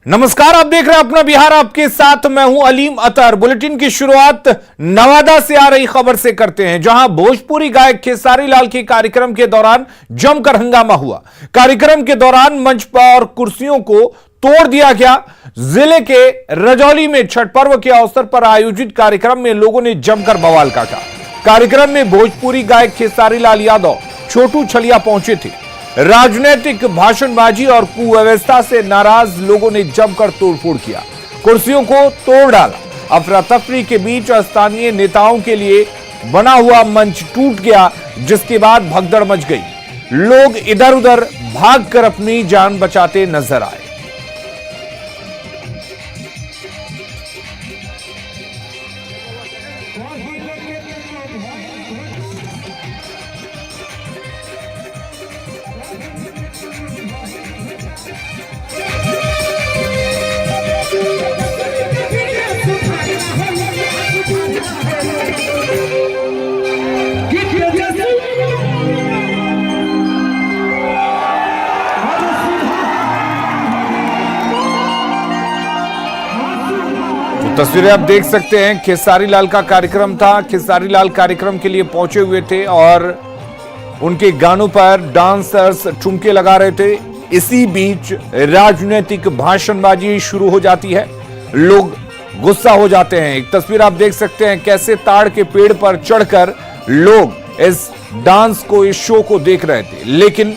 नमस्कार, आप देख रहे हैं अपना बिहार, आपके साथ मैं हूं अलीम अतर। बुलेटिन की शुरुआत नवादा से आ रही खबर से करते हैं, जहां भोजपुरी गायक खेसारी लाल के कार्यक्रम के दौरान जमकर हंगामा हुआ। कार्यक्रम के दौरान मंच पर और कुर्सियों को तोड़ दिया गया। जिले के रजौली में छठ पर्व के अवसर पर आयोजित कार्यक्रम में लोगों ने जमकर बवाल काटा। कार्यक्रम में भोजपुरी गायक खेसारी लाल यादव छोटू छलिया पहुंचे थे। राजनीतिक भाषणबाजी और कुव्यवस्था से नाराज लोगों ने जमकर तोड़फोड़ किया, कुर्सियों को तोड़ डाला। अफरा तफरी के बीच स्थानीय नेताओं के लिए बना हुआ मंच टूट गया, जिसके बाद भगदड़ मच गई। लोग इधर उधर भागकर अपनी जान बचाते नजर आए। तस्वीरें आप देख सकते हैं, खेसारी लाल का कार्यक्रम था। खेसारी लाल कार्यक्रम के लिए पहुंचे हुए थे और उनके गानों पर डांसर्स ठुमके लगा रहे थे। इसी बीच राजनीतिक भाषणबाजी शुरू हो जाती है, लोग गुस्सा हो जाते हैं। एक तस्वीर आप देख सकते हैं कैसे ताड़ के पेड़ पर चढ़कर लोग इस डांस को, इस शो को देख रहे थे, लेकिन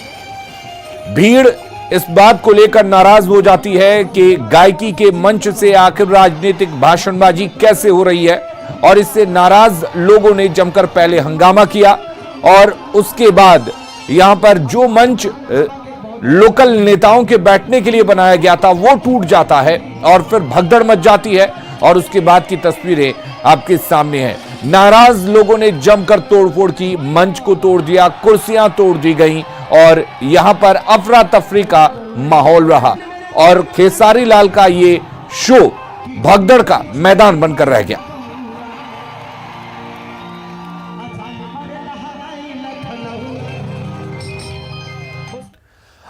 भीड़ इस बात को लेकर नाराज हो जाती है कि गायकी के मंच से आखिर राजनीतिक भाषणबाजी कैसे हो रही है। और इससे नाराज लोगों ने जमकर पहले हंगामा किया और उसके बाद यहां पर जो मंच लोकल नेताओं के बैठने के लिए बनाया गया था वो टूट जाता है और फिर भगदड़ मच जाती है। और उसके बाद की तस्वीरें आपके सामने हैं। नाराज लोगों ने जमकर तोड़फोड़ की, मंच को तोड़ दिया, कुर्सियां तोड़ दी गईं और यहां पर अफरा तफरी का माहौल रहा और खेसारी लाल का ये शो भगदड़ का मैदान बनकर रह गया।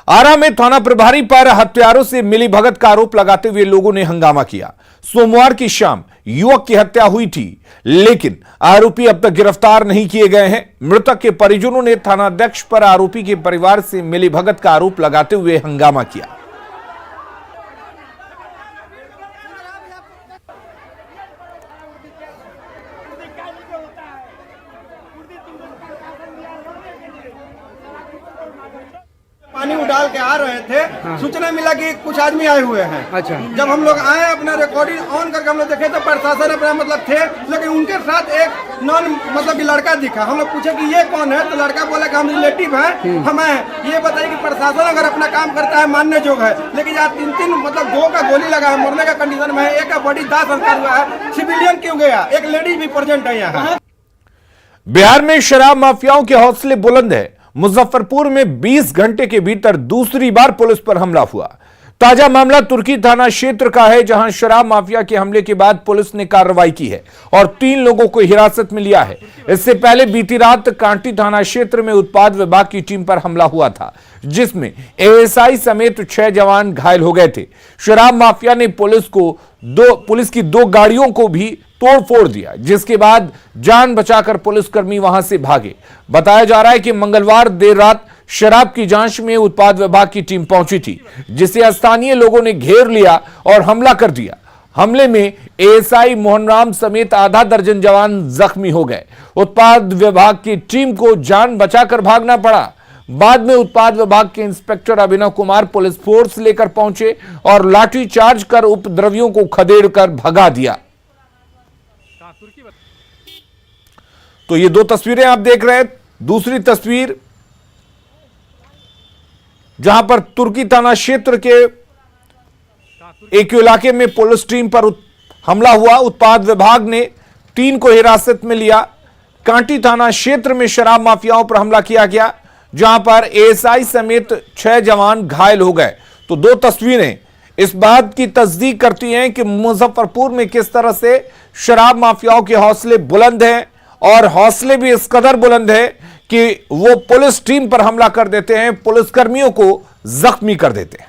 आरा में थाना प्रभारी पर हत्यारों से मिलीभगत का आरोप लगाते हुए लोगों ने हंगामा किया। सोमवार की शाम युवक की हत्या हुई थी, लेकिन आरोपी अब तक गिरफ्तार नहीं किए गए हैं। मृतक के परिजनों ने थानाध्यक्ष पर आरोपी के परिवार से मिलीभगत का आरोप लगाते हुए हंगामा किया। पानी उडाल के आ रहे थे। हाँ। सूचना मिला कि कुछ आदमी आए हुए हैं। अच्छा। जब हम लोग आए, अपना रिकॉर्डिंग ऑन करके हम लोग देखे तो प्रशासन अपना थे, लेकिन उनके साथ एक नॉन कि लड़का दिखा। हम लोग पूछे कि ये कौन है, तो लड़का बोला कि हम रिलेटिव हैं, हम हैं। ये बताइए कि प्रशासन अगर अपना काम करता है मानने जोग है, लेकिन यहाँ तीन दो का गोली लगा है, मरने का कंडीशन में है, एक का बॉडी दाह संस्कार हुआ है। सिविलियन क्यों गया, एक लेडीज भी प्रेजेंट है यहाँ। बिहार में शराब माफियाओं के हौसले बुलंद है। मुजफ्फरपुर में 20 घंटे के भीतर दूसरी बार पुलिस पर हमला हुआ। ताजा मामला तुर्की थाना क्षेत्र का है, जहां शराब माफिया के हमले के बाद पुलिस ने कार्रवाई की है और 3 लोगों को हिरासत में लिया है। इससे पहले बीती रात कांटी थाना क्षेत्र में उत्पाद विभाग की टीम पर हमला हुआ था, जिसमें एएसआई समेत 6 जवान घायल हो गए थे। शराब माफिया ने पुलिस की 2 गाड़ियों को भी तोड़फोड़ दिया, जिसके बाद जान बचाकर पुलिसकर्मी वहां से भागे। बताया जा रहा है कि मंगलवार देर रात शराब की जांच में उत्पाद विभाग की टीम पहुंची थी, जिसे स्थानीय लोगों ने घेर लिया और हमला कर दिया। हमले में एएसआई मोहनराम समेत आधा दर्जन जवान जख्मी हो गए। उत्पाद विभाग की टीम को जान बचाकर भागना पड़ा। बाद में उत्पाद विभाग के inspector Abhinav Kumar police force लेकर पहुंचे और लाठीचार्ज कर उपद्रवियों को खदेड़ कर भगा दिया। तो ये 2 तस्वीरें आप देख रहे हैं। दूसरी तस्वीर जहां पर तुर्की थाना क्षेत्र के एक इलाके में पुलिस टीम पर हमला हुआ। उत्पाद विभाग ने 3 को हिरासत में लिया। कांटी थाना क्षेत्र में शराब माफियाओं पर हमला किया गया, जहां पर एएसआई समेत 6 जवान घायल हो गए। तो 2 तस्वीरें इस बात की तस्दीक करती हैं कि मुजफ्फरपुर में किस तरह से शराब माफियाओं के हौसले बुलंद हैं और हौसले भी इस कदर बुलंद है कि वो पुलिस टीम पर हमला कर देते हैं, पुलिसकर्मियों को जख्मी कर देते हैं।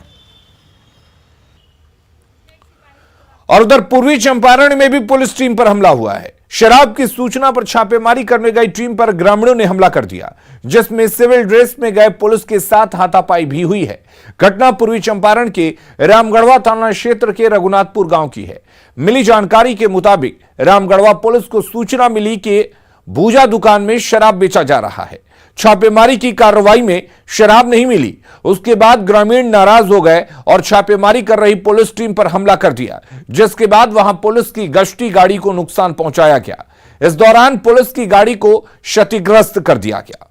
और उधर पूर्वी चंपारण में भी पुलिस टीम पर हमला हुआ है। शराब की सूचना पर छापेमारी करने गई टीम पर ग्रामीणों ने हमला कर दिया, जिसमें सिविल ड्रेस में गए पुलिस के साथ हाथापाई भी हुई है। घटना पूर्वी चंपारण के रामगढ़वा थाना क्षेत्र के रघुनाथपुर गांव की है। मिली जानकारी के मुताबिक रामगढ़वा पुलिस को सूचना मिली कि भूजा दुकान में शराब बेचा जा रहा है। छापेमारी की कार्रवाई में शराब नहीं मिली। उसके बाद ग्रामीण नाराज हो गए और छापेमारी कर रही पुलिस टीम पर हमला कर दिया, जिसके बाद वहां पुलिस की गश्ती गाड़ी को नुकसान पहुंचाया गया। इस दौरान पुलिस की गाड़ी को क्षतिग्रस्त कर दिया गया।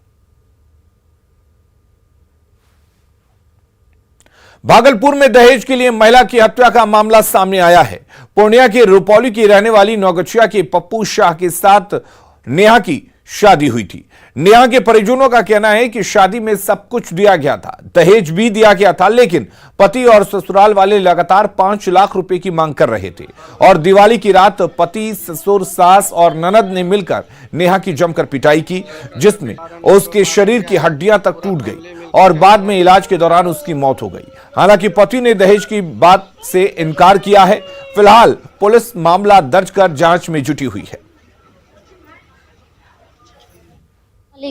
भागलपुर में दहेज के लिए महिला की हत्या का मामला सामने आया है। पूर्णिया के रुपौली की रहने वाली नौगछिया के पप्पू शाह के साथ नेहा की शादी हुई थी। नेहा के परिजनों का कहना है कि शादी में सब कुछ दिया गया था, दहेज भी दिया गया था, लेकिन पति और ससुराल वाले लगातार 5 लाख रुपए की मांग कर रहे थे और दिवाली की रात पति, ससुर, सास और ननद ने मिलकर नेहा की जमकर पिटाई की, जिसमें उसके शरीर की हड्डियां तक टूट गई और बाद में इलाज के दौरान उसकी मौत हो गई। हालांकि पति ने दहेज की बात से इनकार किया है। फिलहाल पुलिस मामला दर्ज कर जांच में जुटी हुई है।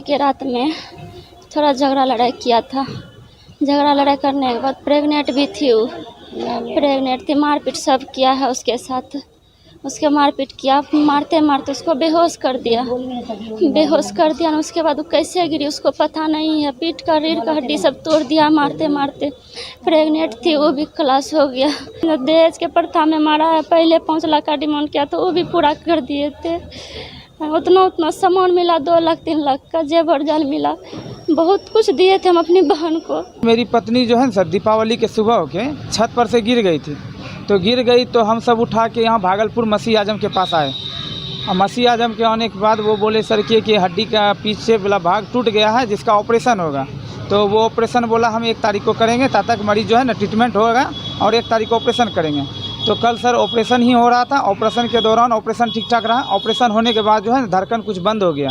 के रात में थोड़ा झगड़ा लड़ाई किया था। झगड़ा लड़ाई करने के बाद प्रेग्नेंट भी थी। वो प्रेग्नेंट थी, मारपीट सब किया है उसके साथ। उसके मारपीट किया, मारते मारते उसको बेहोश कर दिया। बेहोश कर दिया, उसके बाद वो कैसे गिरी उसको पता नहीं है। पीठ का रीढ़ का हड्डी सब तोड़ दिया मारते मारते। प्रेग्नेंट थी, वो भी खलास हो गया। दहेज के प्रथा में मारा है। पहले 5 लाख का डिमांड किया तो वो भी पूरा कर दिए थे। उतना सामान मिला, 2 लाख 3 लाख का जेवर जाल मिला, बहुत कुछ दिए थे हम अपनी बहन को। मेरी पत्नी जो है ना सर, दीपावली के सुबह के छत पर से गिर गई थी। तो गिर गई तो हम सब उठा के यहाँ भागलपुर मसीह आजम के पास आए। और मसीह आजम के आने के बाद वो बोले सर कि हड्डी का पीछे वाला भाग टूट गया है, जिसका ऑपरेशन होगा। तो वो ऑपरेशन बोला हम 1 तारीख को करेंगे, तब तक मरीज जो है ना ट्रीटमेंट होगा और 1 तारीख को ऑपरेशन करेंगे। तो कल सर ऑपरेशन ही हो रहा था। ऑपरेशन के दौरान ऑपरेशन ठीक ठाक रहा। ऑपरेशन होने के बाद जो है धड़कन कुछ बंद हो गया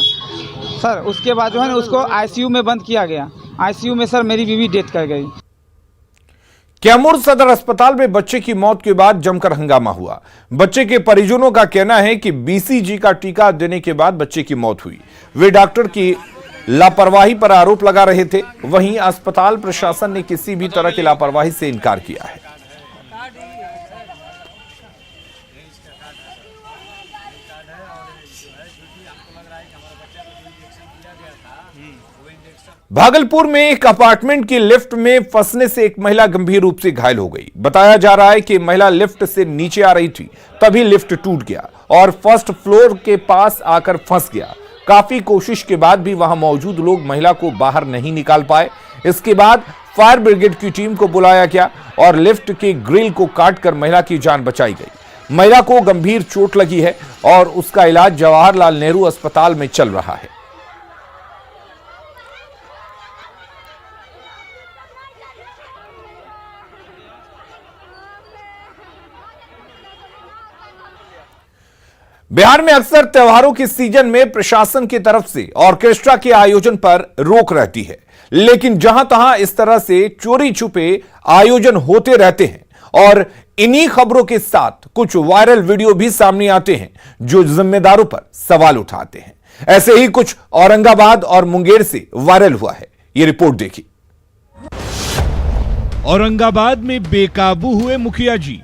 सर। उसके बाद जो है उसको आईसीयू में बंद किया गया। आईसीयू में सर मेरी बीवी डेथ कर गई। कैमूर सदर अस्पताल में बच्चे की मौत के बाद जमकर हंगामा हुआ। बच्चे के परिजनों का कहना है कि बीसीजी का टीका देने के बाद बच्चे की मौत हुई। वे डॉक्टर की लापरवाही पर आरोप लगा रहे थे। वहीं अस्पताल प्रशासन ने किसी भी तरह की लापरवाही से इनकार किया है। भागलपुर में एक अपार्टमेंट की लिफ्ट में फंसने से एक महिला गंभीर रूप से घायल हो गई। बताया जा रहा है कि महिला लिफ्ट से नीचे आ रही थी, तभी लिफ्ट टूट गया और फर्स्ट फ्लोर के पास आकर फंस गया। काफी कोशिश के बाद भी वहां मौजूद लोग महिला को बाहर नहीं निकाल पाए। इसके बाद फायर ब्रिगेड की टीम को बुलाया गया और लिफ्ट के ग्रिल को काटकर महिला की जान बचाई गई। महिला को गंभीर चोट लगी है और उसका इलाज जवाहरलाल नेहरू अस्पताल में चल रहा है। बिहार में अक्सर त्योहारों के सीजन में प्रशासन की तरफ से ऑर्केस्ट्रा के आयोजन पर रोक रहती है, लेकिन जहां तहां इस तरह से चोरी छुपे आयोजन होते रहते हैं और इन्हीं खबरों के साथ कुछ वायरल वीडियो भी सामने आते हैं जो जिम्मेदारों पर सवाल उठाते हैं। ऐसे ही कुछ औरंगाबाद और मुंगेर से वायरल हुआ है। यह रिपोर्ट देखिए। औरंगाबाद में बेकाबू हुए मुखिया जी।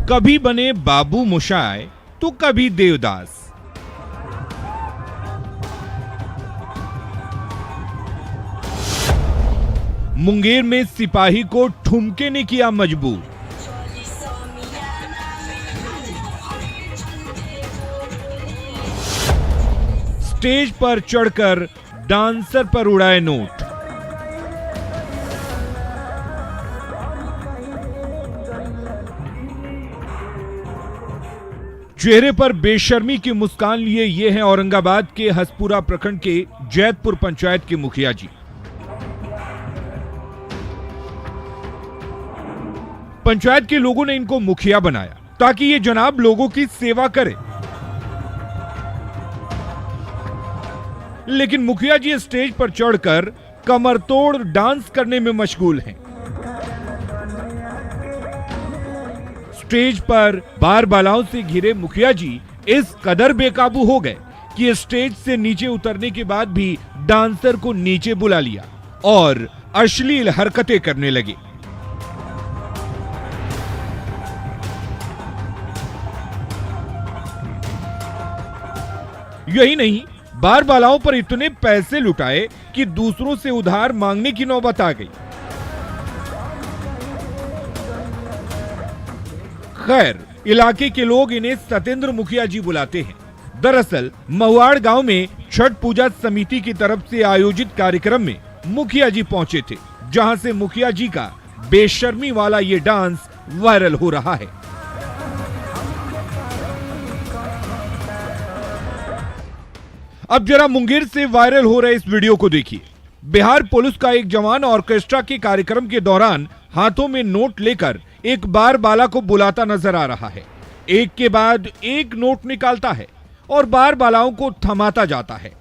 कभी बने बाबू मोशाय तो कभी देवदास। मुंगेर में सिपाही को ठुमके ने किया मजबूर। स्टेज पर चढ़कर डांसर पर उड़ाए नोट। चेहरे पर बेशर्मी की मुस्कान लिए ये हैं औरंगाबाद के हसपुरा प्रखंड के जैतपुर पंचायत के मुखिया जी। पंचायत के लोगों ने इनको मुखिया बनाया ताकि ये जनाब लोगों की सेवा करे, लेकिन मुखिया जी स्टेज पर चढ़कर कमरतोड़ डांस करने में मशगूल हैं। स्टेज पर बारबालाओं से घिरे मुखिया जी इस कदर बेकाबू हो गए कि स्टेज से नीचे उतरने के बाद भी डांसर को नीचे बुला लिया और अश्लील हरकतें करने लगे। यही नहीं, बारबालाओं पर इतने पैसे लुटाए कि दूसरों से उधार मांगने की नौबत आ गई। खैर, इलाके के लोग इन्हें सतेंद्र मुखिया जी बुलाते हैं। दरअसल महुआड़ गांव में छठ पूजा समिति की तरफ से आयोजित कार्यक्रम में मुखिया जी पहुंचे थे, जहां से मुखिया जी का बेशर्मी वाला ये डांस वायरल हो रहा है। अब जरा मुंगेर से वायरल हो रहे इस वीडियो को देखिए। बिहार पुलिस का एक जवान ऑर्केस्ट्रा के कार्यक्रम के दौरान हाथों में नोट लेकर एक बारबाला को बुलाता नजर आ रहा है। एक के बाद एक नोट निकालता है और बारबालाओं को थमाता जाता है।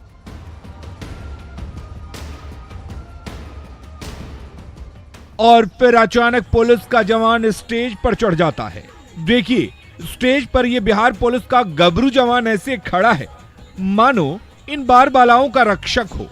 और फिर अचानक पुलिस का जवान स्टेज पर चढ़ जाता है। देखिए, स्टेज पर यह बिहार पुलिस का गबरू जवान ऐसे खड़ा है मानो इन बारबालाओं का रक्षक हो।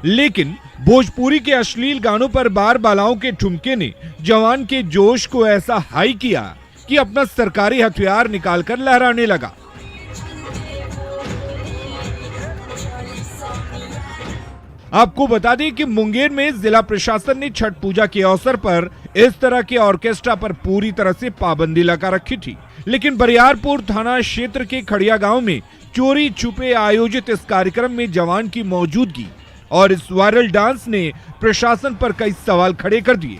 लेकिन भोजपुरी के अश्लील गानों पर बारबालाओं के ठुमके ने जवान के जोश को ऐसा हाई किया कि अपना सरकारी हथियार निकालकर लहराने लगा। आपको बता दें कि मुंगेर में जिला प्रशासन ने छठ पूजा के अवसर पर इस तरह के ऑर्केस्ट्रा पर पूरी तरह से पाबंदी लगा रखी थी, लेकिन बरियारपुर थाना क्षेत्र के खड़िया गांव में चोरी छुपे आयोजित इस कार्यक्रम में जवान की मौजूदगी और इस वायरल डांस ने प्रशासन पर कई सवाल खड़े कर दिए।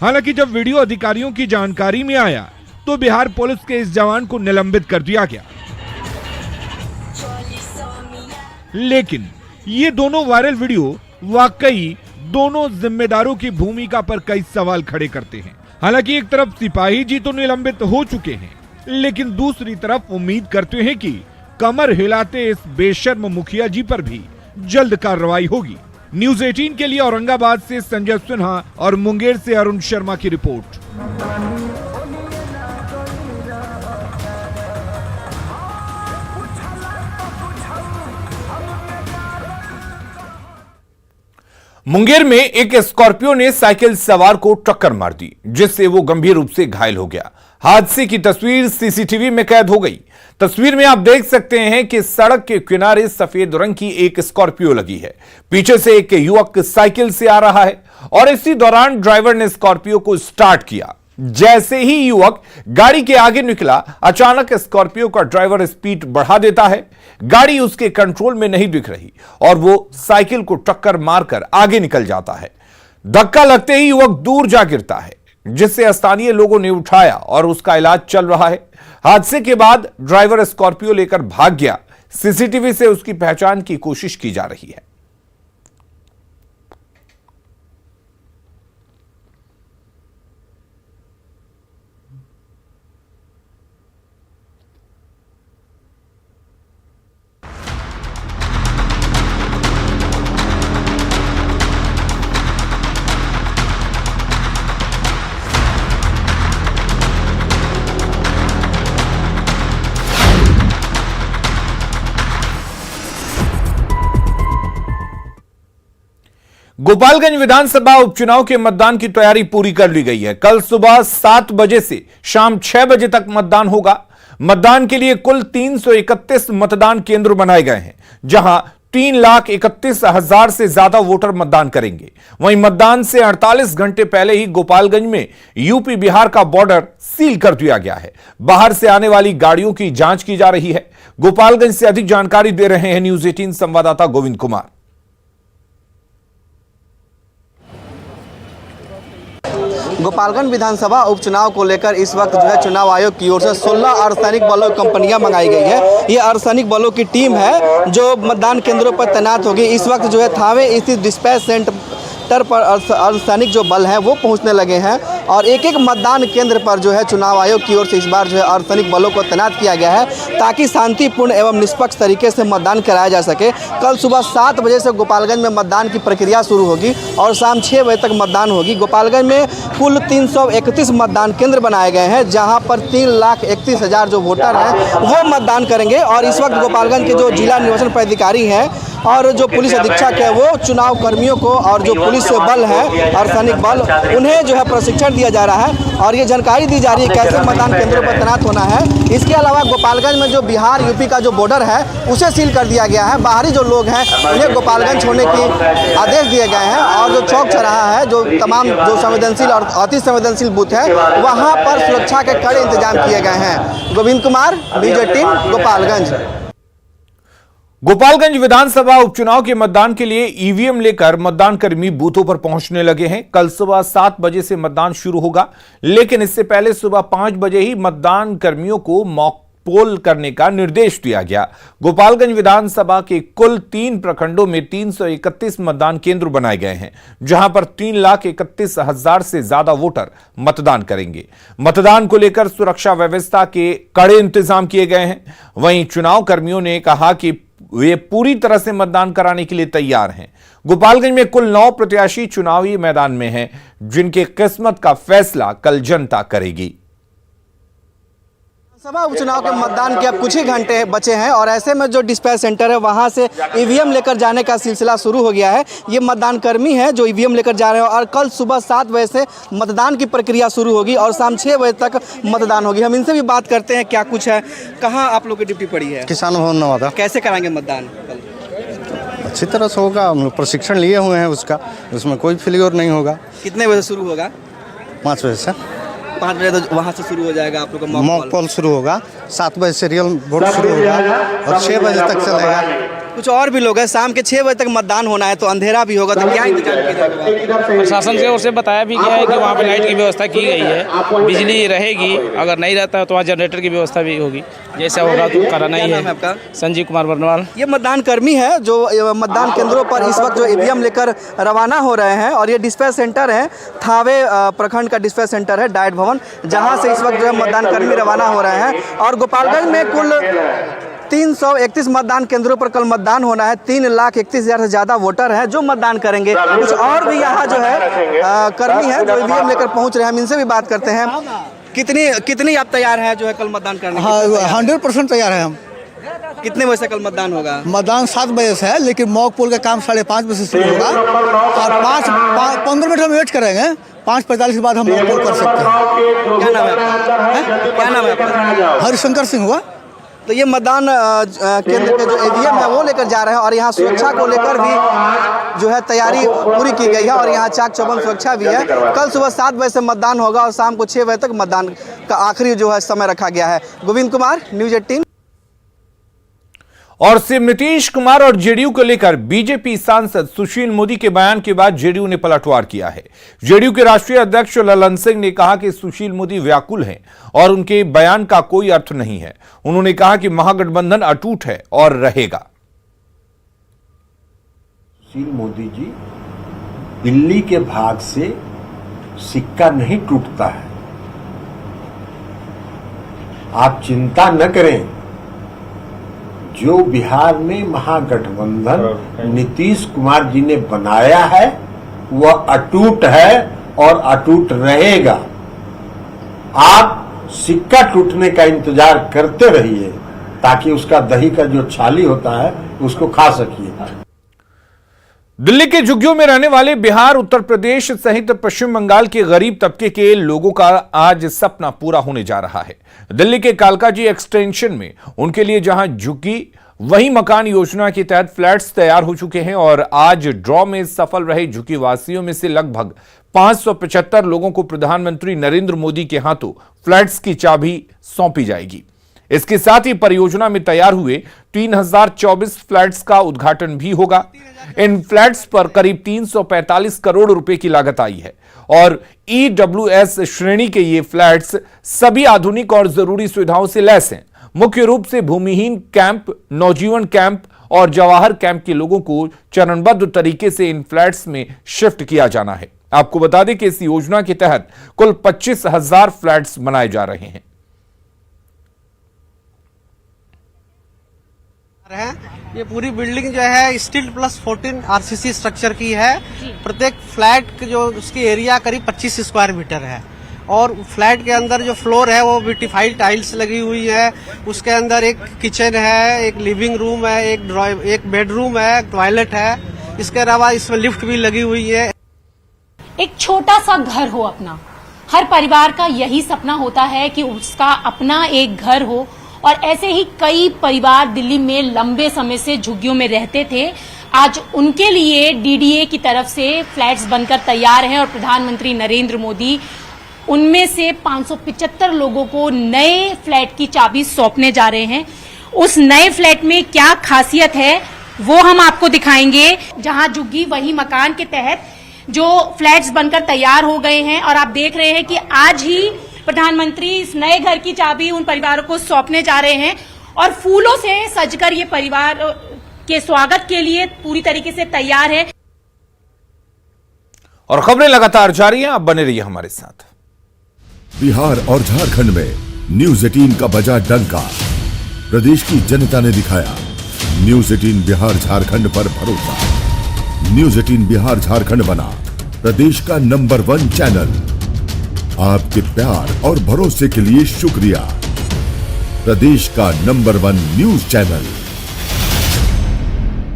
हालांकि जब वीडियो अधिकारियों की जानकारी में आया तो बिहार पुलिस के इस जवान को निलंबित कर दिया गया। लेकिन ये दोनों वायरल वीडियो वाकई दोनों जिम्मेदारों की भूमिका पर कई सवाल खड़े करते हैं। हालांकि एक तरफ सिपाही जी तो निलंबित हो चुके हैं, लेकिन दूसरी तरफ उम्मीद करते हैं कि कमर हिलाते इस बेशर्म मुखिया जी पर भी जल्द कार्रवाई होगी। न्यूज़ 18 के लिए औरंगाबाद से संजय सिन्हा और मुंगेर से अरुण शर्मा की रिपोर्ट। मुंगेर में एक स्कॉर्पियो ने साइकिल सवार को टक्कर मार दी, जिससे वो गंभीर रूप से घायल हो गया। हादसे की तस्वीर सीसीटीवी में कैद हो गई। तस्वीर में आप देख सकते हैं कि सड़क के किनारे सफेद रंग की एक स्कॉर्पियो लगी है। पीछे से एक युवक साइकिल से आ रहा है और इसी दौरान ड्राइवर ने स्कॉर्पियो को स्टार्ट किया। जैसे ही युवक गाड़ी के आगे निकला, अचानक स्कॉर्पियो का ड्राइवर स्पीड बढ़ा देता है। गाड़ी उसके कंट्रोल में नहीं दिख रही और वो साइकिल को टक्कर मारकर आगे निकल जाता है। धक्का लगते ही युवक दूर जा गिरता है, जिससे स्थानीय लोगों ने उठाया और उसका इलाज चल रहा है। हादसे के बाद ड्राइवर स्कॉर्पियो लेकर भाग गया। सीसीटीवी से उसकी पहचान की कोशिश की जा रही है। गोपालगंज विधानसभा उपचुनाव के मतदान की तैयारी पूरी कर ली गई है। कल सुबह 7 बजे से शाम 6 बजे तक मतदान होगा। मतदान के लिए कुल 331 मतदान केंद्र बनाए गए हैं, जहां 3,31,000 से ज्यादा वोटर मतदान करेंगे। वहीं मतदान से 48 घंटे पहले ही गोपालगंज में यूपी बिहार का बॉर्डर सील कर दिया गया है। बाहर से आने वाली गाड़ियों की जांच की जा रही है। गोपालगंज से अधिक जानकारी दे रहे हैं न्यूज़ 18 संवाददाता गोविंद कुमार। गोपालगंज विधानसभा उपचुनाव को लेकर इस वक्त जो है चुनाव आयोग की ओर से 16 अर्धसैनिक बलों की कंपनियां मंगाई गई है। ये अर्धसैनिक बलों की टीम है जो मतदान केंद्रों पर तैनात होगी। इस वक्त जो है थावे स्थित डिस्पैच हेलीकॉप्टर पर अर्धसैनिक जो बल हैं वो पहुंचने लगे हैं और एक एक मतदान केंद्र पर जो है चुनाव आयोग की ओर से इस बार जो है अर्धसैनिक बलों को तैनात किया गया है ताकि शांतिपूर्ण एवं निष्पक्ष तरीके से मतदान कराया जा सके। कल सुबह 7 बजे से गोपालगंज में मतदान की प्रक्रिया शुरू होगी और शाम 6 बजे तक मतदान होगी। गोपालगंज में कुल 331 मतदान केंद्र बनाए गए हैं जहां पर 3,31,000 जो वोटर हैं वो मतदान करेंगे और इस वक्त गोपालगंज के जो जिला निर्वाचन पदाधिकारी हैं और जो पुलिस अधीक्षक है वो चुनाव कर्मियों को और जो पुलिस बल है अर्धसैनिक बल उन्हें जो है प्रशिक्षण दिया जा रहा है और ये जानकारी दी जा रही है कैसे मतदान केंद्रों पर तैनात होना है। इसके अलावा गोपालगंज में जो बिहार यूपी का जो बॉर्डर है उसे सील कर दिया गया है। बाहरी जो लोग हैं उन्हें गोपालगंज छोड़ने की आदेश दिए गए हैं और जो चौक चौराहा है जो तमाम जो संवेदनशील और अति संवेदनशील बूथ है वहाँ पर सुरक्षा के कड़े इंतजाम किए गए हैं। गोविंद कुमार, न्यूज़ 18 गोपालगंज। गोपालगंज विधानसभा उपचुनाव के मतदान के लिए ईवीएम लेकर मतदान कर्मी बूथों पर पहुंचने लगे हैं। कल सुबह 7 बजे से मतदान शुरू होगा, लेकिन इससे पहले सुबह 5 बजे ही मतदान कर्मियों को मॉक पोल करने का निर्देश दिया गया। गोपालगंज विधानसभा के कुल 3 प्रखंडों में 331 मतदान केंद्र बनाए गए हैं, जहां पर 3,31,000 से ज्यादा वोटर मतदान करेंगे। मतदान को लेकर सुरक्षा व्यवस्था के कड़े इंतजाम किए गए हैं। वहीं चुनाव कर्मियों ने कहा कि वे पूरी तरह से मतदान कराने के लिए तैयार हैं। गोपालगंज में कुल 9 प्रत्याशी चुनावी मैदान में हैं, जिनके किस्मत का फैसला कल जनता करेगी। सभा उपचुनाव के मतदान के अब कुछ ही घंटे बचे हैं और ऐसे में जो डिस्पैच सेंटर है वहां से ईवीएम लेकर जाने का सिलसिला शुरू हो गया है। ये मतदान कर्मी हैं जो ईवीएम लेकर जा रहे हैं और कल सुबह 7 बजे से मतदान की प्रक्रिया शुरू होगी और शाम 6 बजे तक मतदान होगी। हम इनसे भी बात करते हैं क्या कुछ है। कहाँ आप लोग की ड्यूटी पड़ी है? किसान भवन नवादा। कैसे कराएंगे मतदान? अच्छी तरह से होगा, हम लोग प्रशिक्षण लिए हुए हैं उसका, उसमें कोई फेलियर नहीं होगा। कितने बजे शुरू होगा? 5 बजे से 5 बजे तो वहाँ से शुरू हो जाएगा आप लोग का मॉक पोल शुरू होगा। 7 बजे से रियल वोट शुरू होगा और 6 बजे तक चलेगा। कुछ और भी लोग हैं, शाम के 6 बजे तक मतदान होना है तो अंधेरा भी होगा, तो क्या इंतजाम किया जाएगा? प्रशासन से ओर से बताया भी गया है कि वहाँ पे लाइट की व्यवस्था की गई है, बिजली रहेगी, अगर नहीं रहता है तो वहाँ जनरेटर की व्यवस्था भी होगी। जैसा होगा तो कराना ही है। आपका? संजीव कुमार बर्नवाल। ये मतदान कर्मी है जो मतदान केंद्रों पर इस वक्त जो ईवीएम लेकर रवाना हो रहे हैं और ये डिस्पैच सेंटर है, थावे प्रखंड का डिस्पैच सेंटर है डाइट भवन, जहाँ से इस वक्त जो है मतदान कर्मी रवाना हो रहे हैं। और गोपालगंज में कुल 331 मतदान केंद्रों पर कल मतदान होना है। 3,31,000 से ज़्यादा वोटर हैं जो मतदान करेंगे। कुछ और भी यहाँ जो है कर्मी हैं जो ईवीएम लेकर पहुँच रहे हैं। हम इनसे भी बात करते हैं। कितनी आप तैयार हैं जो है कल मतदान करने? हाँ, 100% तैयार है हम। कितने बजे से कल मतदान होगा? मतदान 7 बजे से है, लेकिन मॉक पोल का काम 5:30 बजे से शुरू होगा और 15 मिनट हम वेट करेंगे। 5:45 के बाद हम मॉक पोल कर सकते हैं। क्या नाम है आपका? क्या नाम है आपका? हरिशंकर सिंह हुआ। तो ये मतदान केंद्र के जो ईवीएम है वो लेकर जा रहे हैं और यहाँ सुरक्षा को लेकर भी जो है तैयारी पूरी की गई है और यहाँ चाक चौबंद सुरक्षा भी है। कल सुबह 7 बजे से मतदान होगा और शाम को 6 बजे तक मतदान का आखिरी जो है समय रखा गया है। गोविंद कुमार, न्यूज़ 18। और सीएम नीतीश कुमार और जेडीयू को लेकर बीजेपी सांसद सुशील मोदी के बयान के बाद जेडीयू ने पलटवार किया है। जेडीयू के राष्ट्रीय अध्यक्ष ललन सिंह ने कहा कि सुशील मोदी व्याकुल हैं और उनके बयान का कोई अर्थ नहीं है। उन्होंने कहा कि महागठबंधन अटूट है और रहेगा। सुशील मोदी जी, दिल्ली के भाग से सिक्का नहीं टूटता है, आप चिंता न करें। जो बिहार में महागठबंधन नीतीश कुमार जी ने बनाया है वह अटूट है और अटूट रहेगा। आप सिक्का टूटने का इंतजार करते रहिए ताकि उसका दही का जो छाली होता है उसको खा सकिए। दिल्ली के झुग्गियों में रहने वाले बिहार, उत्तर प्रदेश सहित पश्चिम बंगाल के गरीब तबके के लोगों का आज सपना पूरा होने जा रहा है। दिल्ली के कालकाजी एक्सटेंशन में उनके लिए जहां झुग्गी वहीं मकान योजना के तहत फ्लैट्स तैयार हो चुके हैं और आज ड्रॉ में सफल रहे झुग्गी वासियों में से लगभग 575 लोगों को प्रधानमंत्री नरेंद्र मोदी के हाथों फ्लैट्स की चाबी सौंपी जाएगी। इसके साथ ही परियोजना में तैयार हुए 3024 फ्लैट्स का उद्घाटन भी होगा। इन फ्लैट्स पर करीब 345 करोड़ रुपए की लागत आई है और EWS श्रेणी के ये फ्लैट्स सभी आधुनिक और जरूरी सुविधाओं से लैस हैं। मुख्य रूप से भूमिहीन कैंप, नौजीवन कैंप और जवाहर कैंप के लोगों को चरणबद्ध तरीके से इन फ्लैट्स में शिफ्ट किया जाना है। आपको बता दें कि इस योजना के तहत कुल 25,000 फ्लैट्स बनाए जा रहे हैं। ये पूरी बिल्डिंग जो है स्टील प्लस 14 आरसीसी स्ट्रक्चर की है। प्रत्येक फ्लैट जो उसकी एरिया करीब 25 स्क्वायर मीटर है और फ्लैट के अंदर जो फ्लोर है वो ब्यूटीफाइड टाइल्स लगी हुई है। उसके अंदर एक किचन है, एक लिविंग रूम है, एक बेडरूम है, टॉयलेट है। इसके अलावा इसमें लिफ्ट भी लगी हुई है। एक छोटा सा घर हो अपना, हर परिवार का यही सपना होता है कि उसका अपना एक घर हो और ऐसे ही कई परिवार दिल्ली में लंबे समय से झुग्गियों में रहते थे। आज उनके लिए डीडीए की तरफ से फ्लैट्स बनकर तैयार हैं और प्रधानमंत्री नरेंद्र मोदी उनमें से 575 लोगों को नए फ्लैट की चाबी सौंपने जा रहे हैं। उस नए फ्लैट में क्या खासियत है वो हम आपको दिखाएंगे। जहां झुग्गी वही मकान के तहत जो फ्लैट्स बनकर तैयार हो गए हैं और आप देख रहे हैं कि आज ही प्रधानमंत्री इस नए घर की चाबी उन परिवारों को सौंपने जा रहे हैं और फूलों से सजकर ये परिवार के स्वागत के लिए पूरी तरीके से तैयार है। और खबरें लगातार जारी हैं, आप बने रहिए हमारे साथ। बिहार और झारखंड में न्यूज 18 का बजा डंका, प्रदेश की जनता ने दिखाया न्यूज 18 बिहार झारखंड पर भरोसा। न्यूज 18 बिहार झारखंड बना प्रदेश का नंबर 1 चैनल। आपके प्यार और भरोसे के लिए शुक्रिया। प्रदेश का नंबर 1 न्यूज चैनल